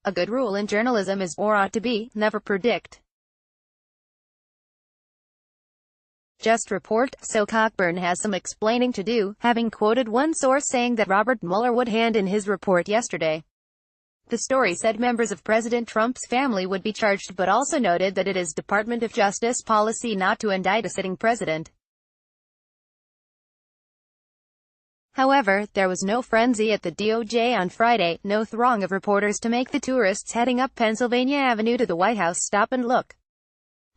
A good rule in journalism is, or ought to be, never predict. Just report. So Cockburn has some explaining to do, having quoted one source saying that Robert Mueller would hand in his report yesterday. The story said members of President Trump's family would be charged, but also noted that it is Department of Justice policy not to indict a sitting president. However, there was no frenzy at the DOJ on Friday, no throng of reporters to make the tourists heading up Pennsylvania Avenue to the White House stop and look.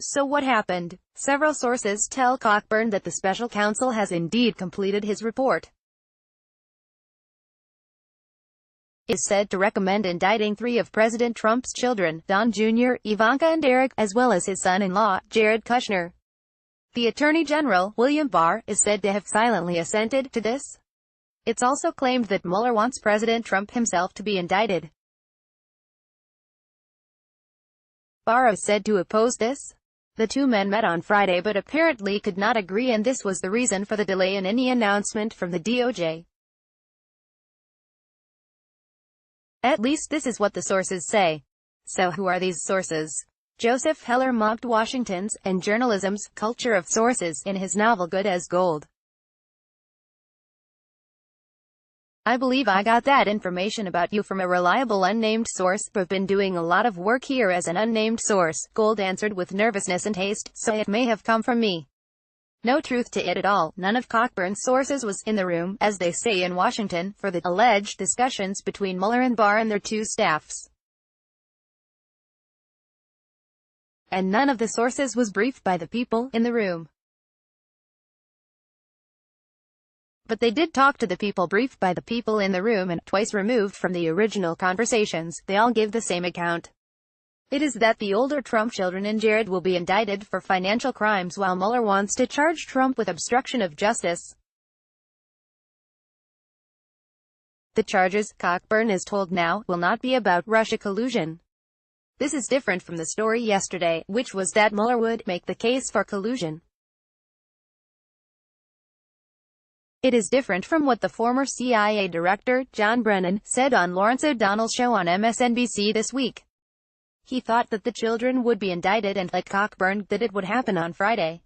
So what happened? Several sources tell Cockburn that the special counsel has indeed completed his report. It is said to recommend indicting 3 of President Trump's children, Don Jr., Ivanka and Eric, as well as his son-in-law, Jared Kushner. The Attorney General, William Barr, is said to have silently assented to this. It's also claimed that Mueller wants President Trump himself to be indicted. Barr is said to oppose this. The two men met on Friday but apparently could not agree, and this was the reason for the delay in any announcement from the DOJ. At least this is what the sources say. So who are these sources? Joseph Heller mocked Washington's, and journalism's, culture of sources, in his novel Good as Gold. I believe I got that information about you from a reliable unnamed source, but been doing a lot of work here as an unnamed source, Gold answered with nervousness and haste, so it may have come from me. No truth to it at all. None of Cockburn's sources was in the room, as they say in Washington, for the alleged discussions between Mueller and Barr and their two staffs. And none of the sources was briefed by the people in the room. But they did talk to the people briefed by the people in the room, and, twice removed from the original conversations, they all give the same account. It is that the older Trump children and Jared will be indicted for financial crimes, while Mueller wants to charge Trump with obstruction of justice. The charges, Cockburn is told now, will not be about Russia collusion. This is different from the story yesterday, which was that Mueller would make the case for collusion. It is different from what the former CIA director, John Brennan, said on Lawrence O'Donnell's show on MSNBC this week. He thought that the children would be indicted and, like Cockburn, that it would happen on Friday.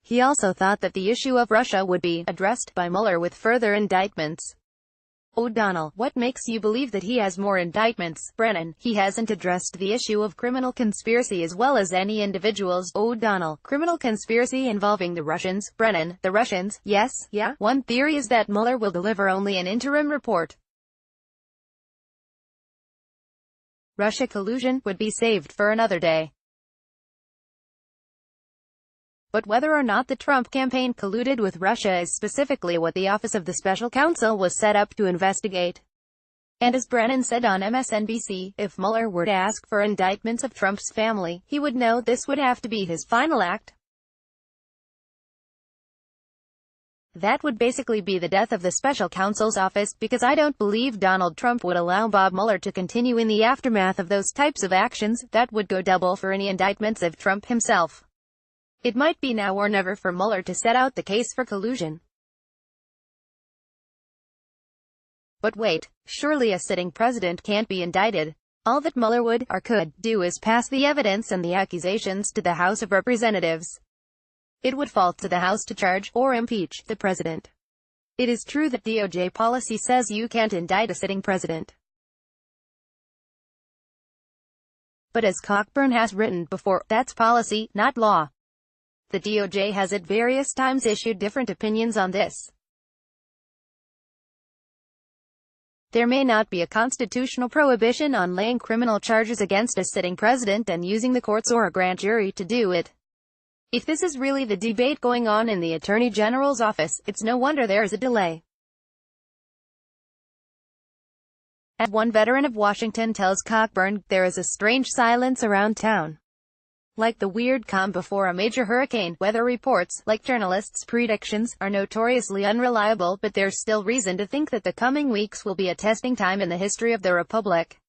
He also thought that the issue of Russia would be addressed by Mueller with further indictments. O'Donnell: what makes you believe that he has more indictments? Brennan: he hasn't addressed the issue of criminal conspiracy as well as any individuals. O'Donnell: criminal conspiracy involving the Russians? Brennan: the Russians? Yes, yeah. One theory is that Mueller will deliver only an interim report. Russia collusion would be saved for another day. But whether or not the Trump campaign colluded with Russia is specifically what the Office of the Special Counsel was set up to investigate. And as Brennan said on MSNBC, if Mueller were to ask for indictments of Trump's family, he would know this would have to be his final act. That would basically be the death of the Special Counsel's office, because I don't believe Donald Trump would allow Bob Mueller to continue in the aftermath of those types of actions. That would go double for any indictments of Trump himself. It might be now or never for Mueller to set out the case for collusion. But wait, surely a sitting president can't be indicted. All that Mueller would, or could, do is pass the evidence and the accusations to the House of Representatives. It would fall to the House to charge, or impeach, the president. It is true that DOJ policy says you can't indict a sitting president. But as Cockburn has written before, that's policy, not law. The DOJ has at various times issued different opinions on this. There may not be a constitutional prohibition on laying criminal charges against a sitting president and using the courts or a grand jury to do it. If this is really the debate going on in the Attorney General's office, it's no wonder there is a delay. As one veteran of Washington tells Cockburn, there is a strange silence around town. Like the weird calm before a major hurricane. Weather reports, like journalists' predictions, are notoriously unreliable, but there's still reason to think that the coming weeks will be a testing time in the history of the Republic.